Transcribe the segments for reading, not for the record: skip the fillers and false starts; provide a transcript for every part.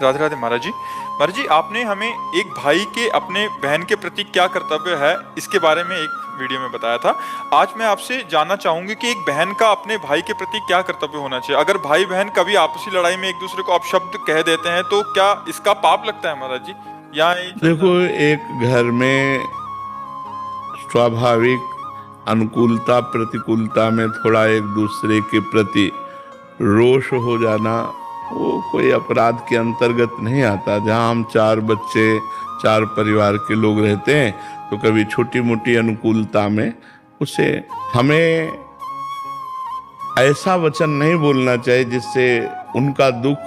राधे राधे महाराज जी। महाराज जी, आपने हमें एक भाई के अपने बहन के प्रति क्या कर्तव्य है इसके बारे में एक वीडियो में बताया था। आज मैं आपसे जानना चाहूंगी कि एक बहन का अपने भाई के प्रति क्या कर्तव्य होना चाहिए। अगर भाई बहन कभी आपसी लड़ाई में एक दूसरे को अपशब्द कह देते हैं तो क्या इसका पाप लगता है महाराज जी, या ये देखो, एक घर में स्वाभाविक अनुकूलता प्रतिकूलता में थोड़ा एक दूसरे के प्रति रोष हो जाना वो कोई अपराध के अंतर्गत नहीं आता। जहाँ हम 4 बच्चे 4 परिवार के लोग रहते हैं तो कभी छोटी मोटी अनुकूलता में उसे हमें ऐसा वचन नहीं बोलना चाहिए जिससे उनका दुख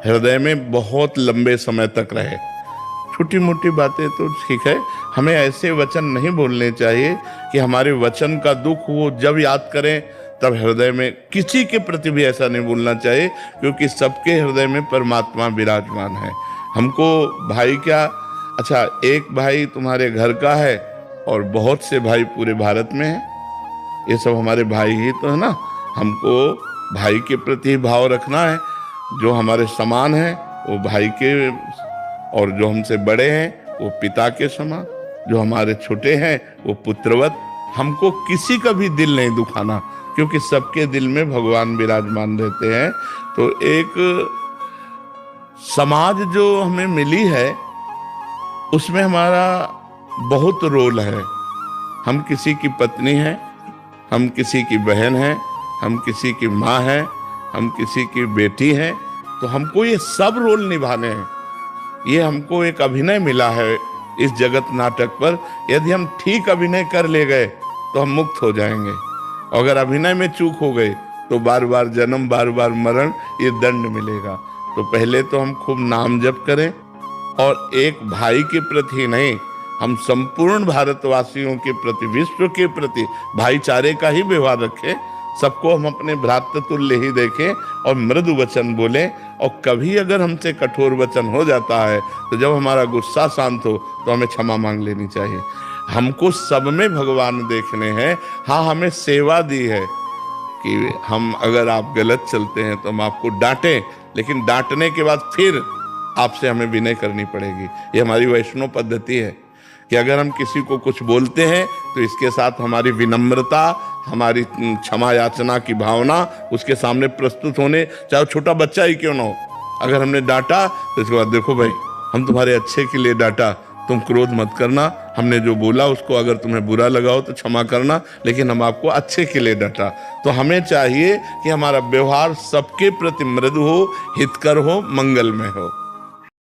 हृदय में बहुत लंबे समय तक रहे। छोटी मोटी बातें तो ठीक है, हमें ऐसे वचन नहीं बोलने चाहिए कि हमारे वचन का दुख वो जब याद करें तब हृदय में। किसी के प्रति भी ऐसा नहीं बोलना चाहिए, क्योंकि सबके हृदय में परमात्मा विराजमान है। हमको भाई क्या, अच्छा एक भाई तुम्हारे घर का है और बहुत से भाई पूरे भारत में हैं, ये सब हमारे भाई ही तो है ना। हमको भाई के प्रति भाव रखना है। जो हमारे समान है वो भाई के, और जो हमसे बड़े हैं वो पिता के समान, जो हमारे छोटे हैं वो पुत्रवत। हमको किसी का भी दिल नहीं दुखाना, क्योंकि सबके दिल में भगवान विराजमान रहते हैं। तो एक समाज जो हमें मिली है उसमें हमारा बहुत रोल है। हम किसी की पत्नी हैं, हम किसी की बहन हैं, हम किसी की माँ हैं, हम किसी की बेटी हैं, तो हमको ये सब रोल निभाने हैं। ये हमको एक अभिनय मिला है इस जगत नाटक पर। यदि हम ठीक अभिनय कर ले गए तो हम मुक्त हो जाएंगे। अगर अभिनय में चूक हो गए तो बार बार जन्म, बार बार मरण, ये दंड मिलेगा। तो पहले तो हम खूब नाम जप करें, और एक भाई के प्रति नहीं, हम संपूर्ण भारतवासियों के प्रति, विश्व के प्रति भाईचारे का ही व्यवहार रखें। सबको हम अपने भ्रातृ तुल्य ही देखें और मृदु वचन बोलें। और कभी अगर हमसे कठोर वचन हो जाता है तो जब हमारा गुस्सा शांत हो तो हमें क्षमा मांग लेनी चाहिए। हमको सब में भगवान देखने हैं। हाँ, हमें सेवा दी है कि हम, अगर आप गलत चलते हैं तो हम आपको डांटें, लेकिन डांटने के बाद फिर आपसे हमें विनय करनी पड़ेगी। ये हमारी वैष्णव पद्धति है कि अगर हम किसी को कुछ बोलते हैं तो इसके साथ हमारी विनम्रता, हमारी क्षमा याचना की भावना उसके सामने प्रस्तुत होने, चाहे छोटा बच्चा ही क्यों ना हो। अगर हमने डांटा तो इसके बाद, देखो भाई, हम तुम्हारे अच्छे के लिए डांटा, तुम क्रोध मत करना। हमने जो बोला उसको अगर तुम्हें बुरा लगा हो तो क्षमा करना, लेकिन हम आपको अच्छे के लिए डांटा। तो हमें चाहिए कि हमारा व्यवहार सबके प्रति मृदु हो, हितकर हो, मंगलमय हो।